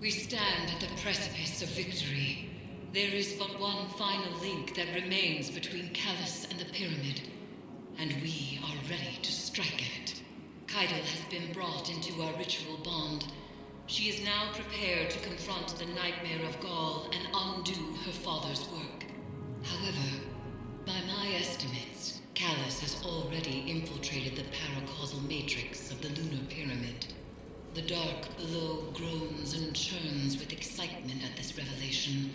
We stand at the precipice of victory. There is but one final link that remains between Caitl and the Pyramid, and we are ready to strike at it. Caitl has been brought into our ritual bond. She is now prepared to confront the nightmare of Ghaul and undo her father's work. However, by my estimates, Caitl has already infiltrated the paracausal matrix of the lunar pyramid. The dark below groans and churns with excitement at this revelation.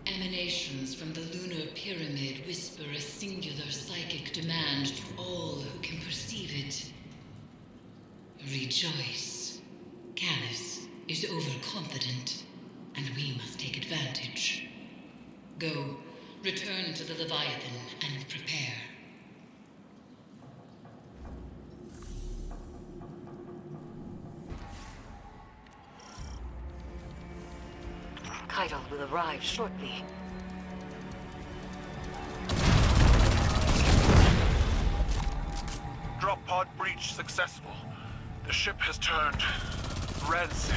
Emanations from the lunar pyramid whisper a singular psychic demand to all who can perceive it. Rejoice. Caitl is overconfident, and we must take advantage. Go, return to the Leviathan and prepare. Caitl will arrive shortly. Drop pod breach successful. The ship has turned rancid.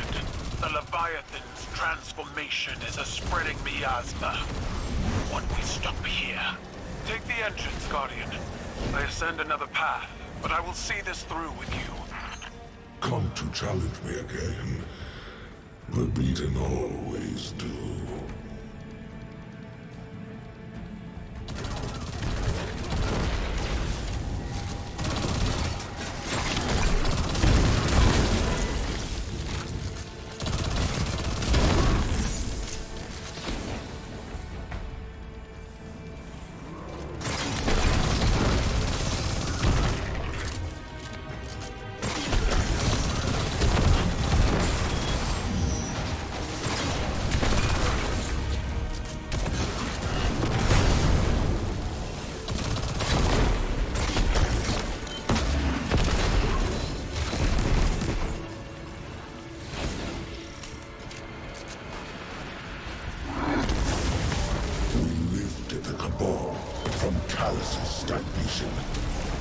The Leviathan's transformation is a spreading miasma. What we stop here? Take the entrance, Guardian. I ascend another path, but I will see this through with you. Come to challenge me again. The beaten always do.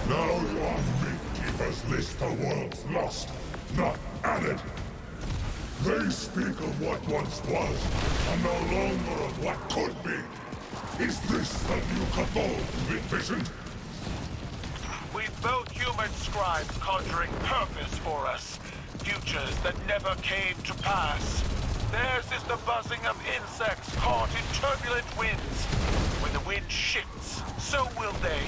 Now your gatekeepers list the world's lost, not added. They speak of what once was, and no longer of what could be. Is this the new Cabal you've envisioned? We've built human scribes conjuring purpose for us. Futures that never came to pass. Theirs is the buzzing of insects caught in turbulent winds. When the wind shifts, so will they.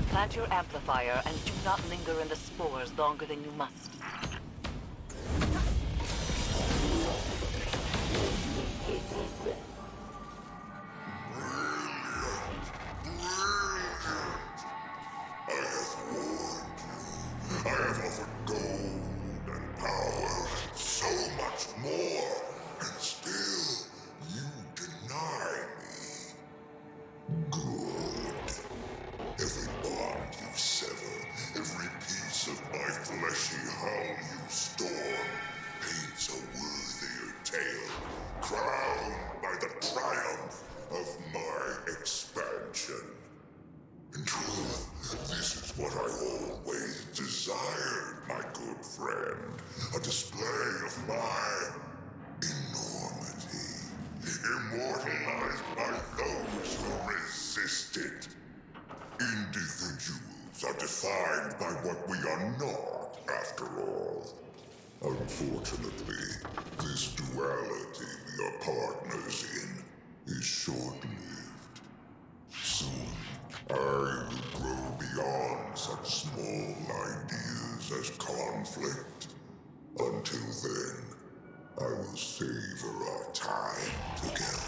Plant your amplifier and do not linger in the spores longer than you must. I have offered gold and power and so much more, and still you deny me. Good. Every bond you sever, every piece of my fleshy hull you storm, paints a worthier tale, crowned by the triumph of my expansion. In truth, this is what I always desired, my good friend. A display of my enormity, immortalized by those who resisted. Individuals are defined by what we are not, after all. Unfortunately, this duality we are partners in is short-lived. Soon, I will grow beyond such small ideas as conflict. Until then, I will savor our time together.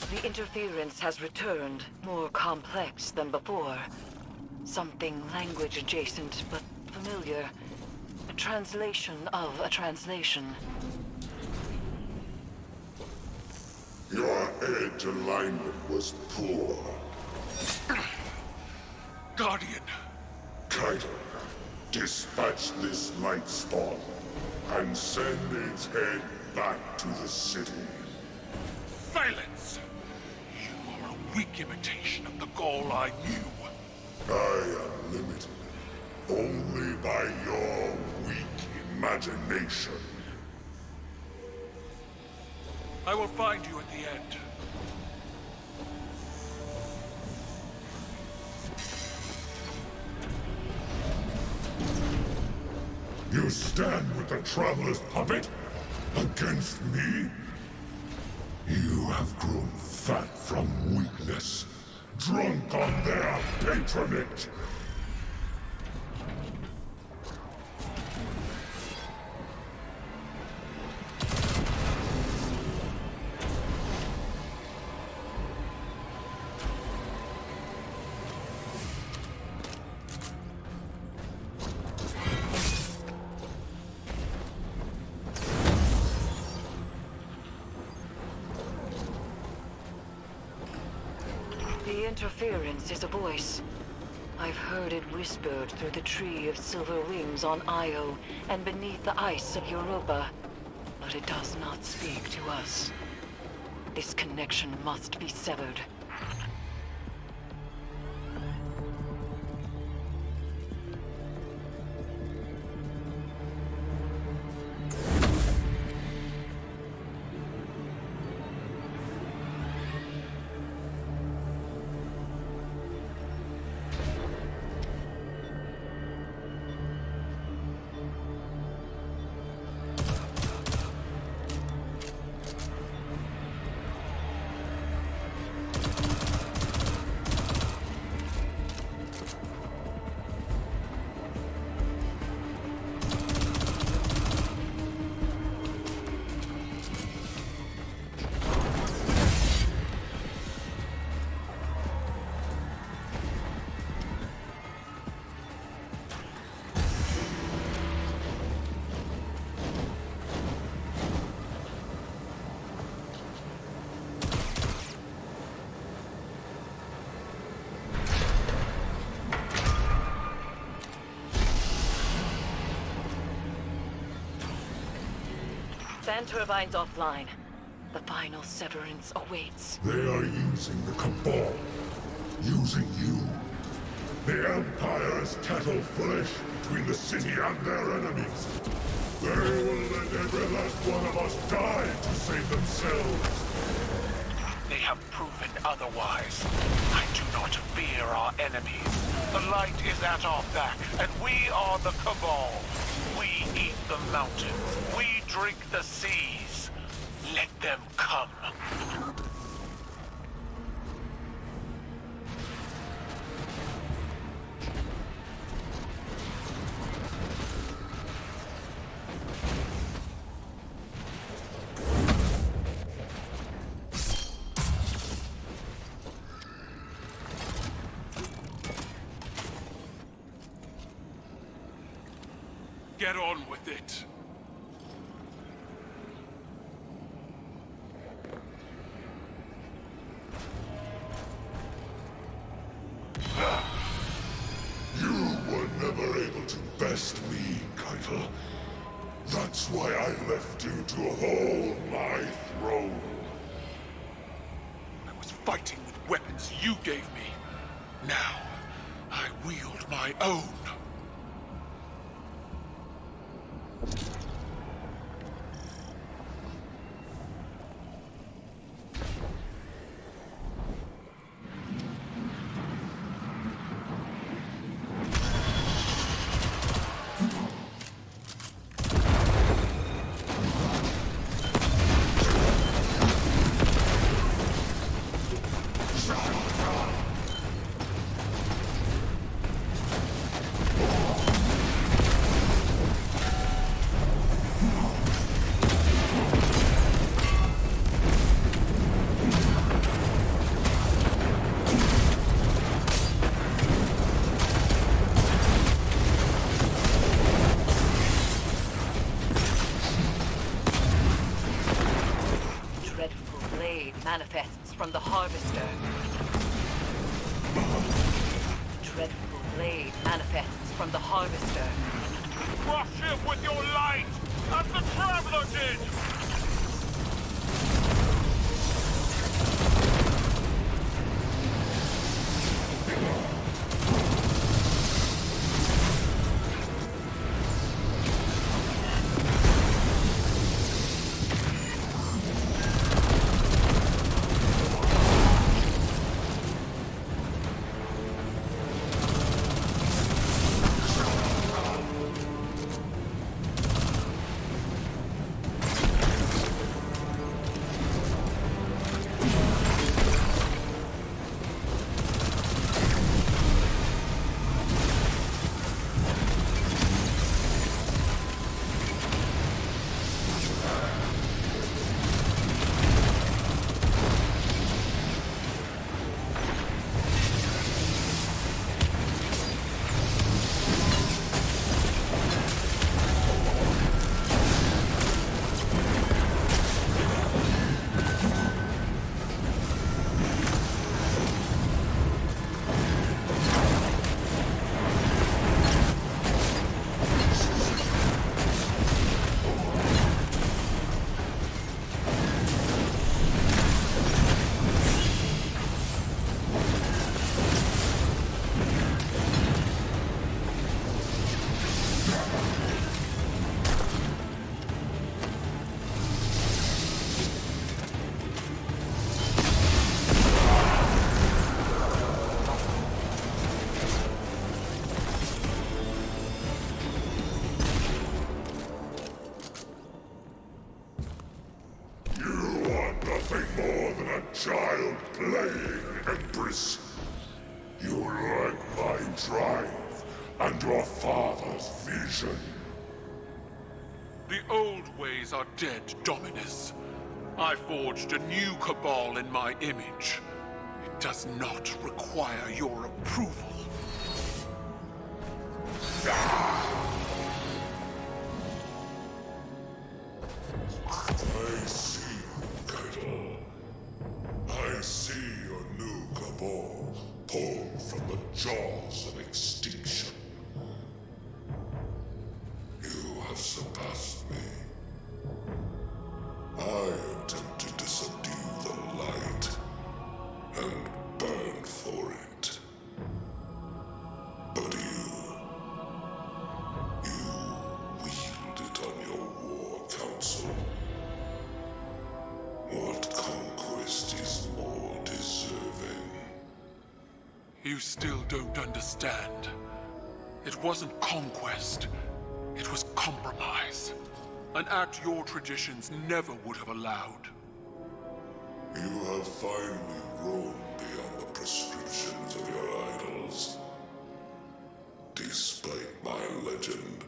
The interference has returned, more complex than before. Something language adjacent, but familiar. A translation of a translation. Your edge alignment was poor. Guardian! Caitl, dispatch this light spawn and send its head back to the city. Silence! You are a weak imitation of the Ghaul I knew. I am limited only by your weak imagination. I will find you at the end. You stand with the Traveler's puppet? Against me? You have grown fat from weakness, drunk on their patronage. The interference is a voice. I've heard it whispered through the tree of silver wings on Io and beneath the ice of Europa. But it does not speak to us. This connection must be severed. Fan turbines offline. The final severance awaits. They are using the Cabal. Using you. The Empire is cattle flesh between the city and their enemies. They will let every last one of us die to save themselves. They have proven otherwise. I do not fear our enemies. The light is at our back, and we are the Cabal. We eat the mountains. We drink the seas. Let them come. Get on with it. You were never able to best me, Caitl. That's why I left you to hold my throne. I was fighting with weapons you gave me. Now, I wield my own. from the Harvester. Dreadful blade manifests from the Harvester. Crush him with your light, as the Traveler did! Child playing, Empress. You lack my drive and your father's vision. The old ways are dead, Dominus. I forged a new cabal in my image. It does not require your approval. I see you, Caitl. I see your new cabal pulled from the jaws of extinction. You have surpassed me. I attempted to subdue the light and burn for it. But you wield it on your war council. What conquest is more deserving? You still don't understand. It wasn't conquest. It was compromise. An act your traditions never would have allowed. You have finally grown beyond the prescriptions of your idols. Despite my legend,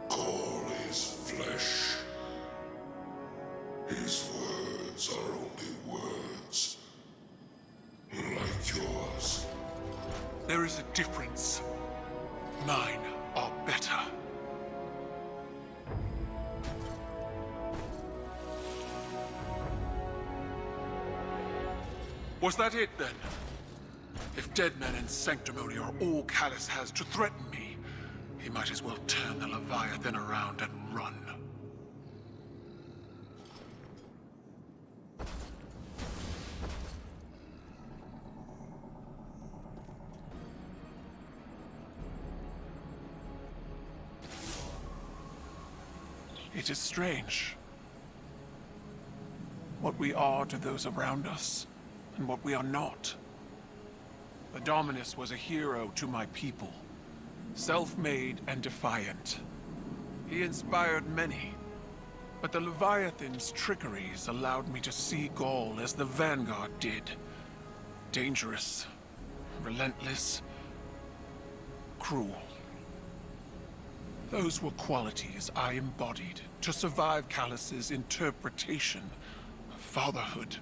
Ghaul is flesh. His words are only words. Like yours. There is a difference. Mine are better. Was that it, then? If dead men in Sanctimony are all Callus has to threaten me, he might as well turn the Leviathan around and run. It is strange. What we are to those around us, and what we are not. The Dominus was a hero to my people, self-made and defiant. He inspired many, but the Leviathan's trickeries allowed me to see Ghaul as the Vanguard did. Dangerous, relentless, cruel. Those were qualities I embodied to survive Callus's interpretation of fatherhood.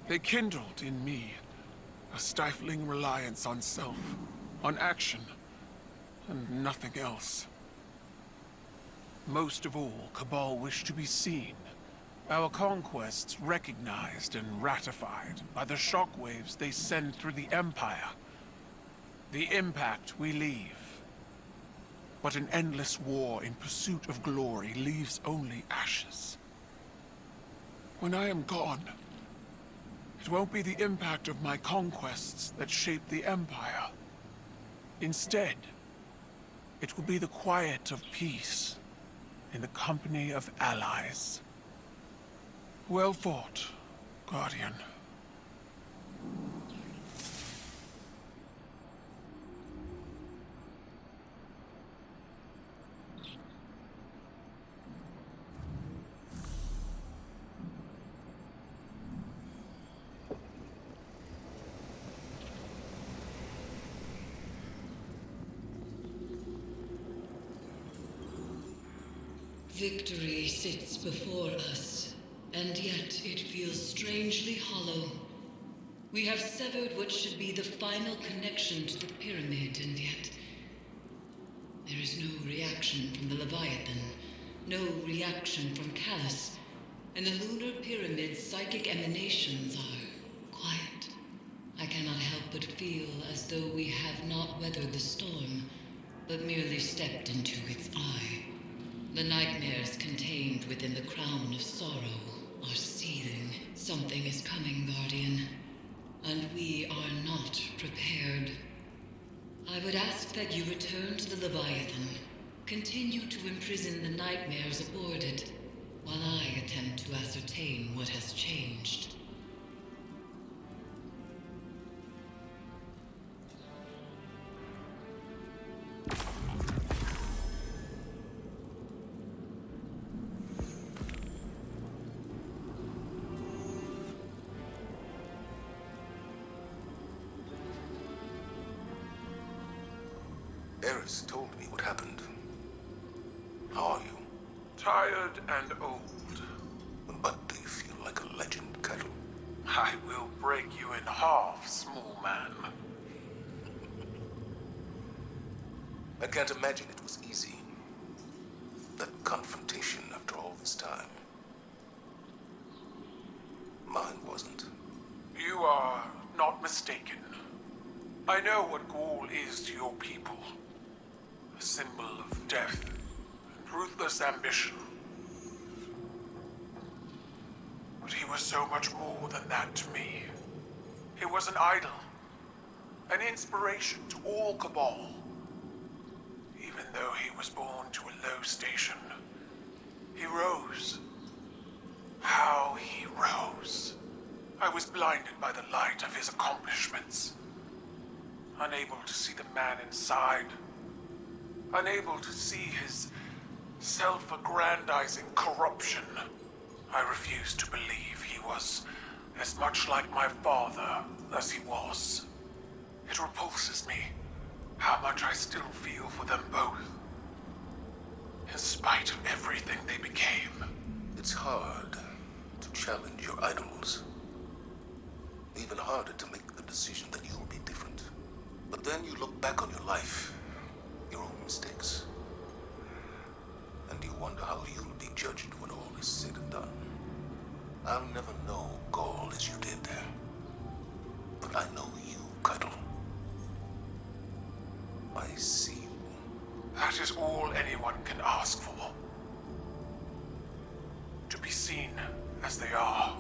They kindled in me a stifling reliance on self, on action, and nothing else. Most of all, Cabal wished to be seen, Our conquests recognized and ratified by the shockwaves they send through the Empire. The impact we leave. But an endless war in pursuit of glory leaves only ashes. When I am gone, it won't be the impact of my conquests that shape the Empire. Instead, it will be the quiet of peace in the company of allies. Well fought, Guardian. Victory sits before us, and yet it feels strangely hollow. We have severed what should be the final connection to the pyramid, and yet there is no reaction from the Leviathan, no reaction from Callus, and the lunar pyramid's psychic emanations are quiet. I cannot help but feel as though we have not weathered the storm, but merely stepped into its eye. The nightmares contained within the crown of sorrow are seething. Something is coming, Guardian, and we are not prepared. I would ask that you return to the Leviathan, continue to imprison the nightmares aboard it, while I attempt to ascertain what has changed. Eris told me what happened. How are you? Tired and old. But do you feel like a legend, Caitl? I will break you in half, small man. I can't imagine it was easy. That confrontation after all this time. Mine wasn't. You are not mistaken. I know what Ghaul is to your people. A symbol of death and ruthless ambition. But he was so much more than that to me. He was an idol, an inspiration to all Cabal. Even though he was born to a low station, he rose. How he rose. I was blinded by the light of his accomplishments. Unable to see the man inside. Unable to see his self-aggrandizing corruption. I refused to believe he was as much like my father as he was. It repulses me how much I still feel for them both. In spite of everything they became. It's hard to challenge your idols. Even harder to make the decision that you'll be different. But then you look back on your life, your own mistakes, and you wonder how you'll be judged when all is said and done. I'll never know Ghaul as you did, but I know you, Caitl. I see you. That is all anyone can ask for. To be seen as they are.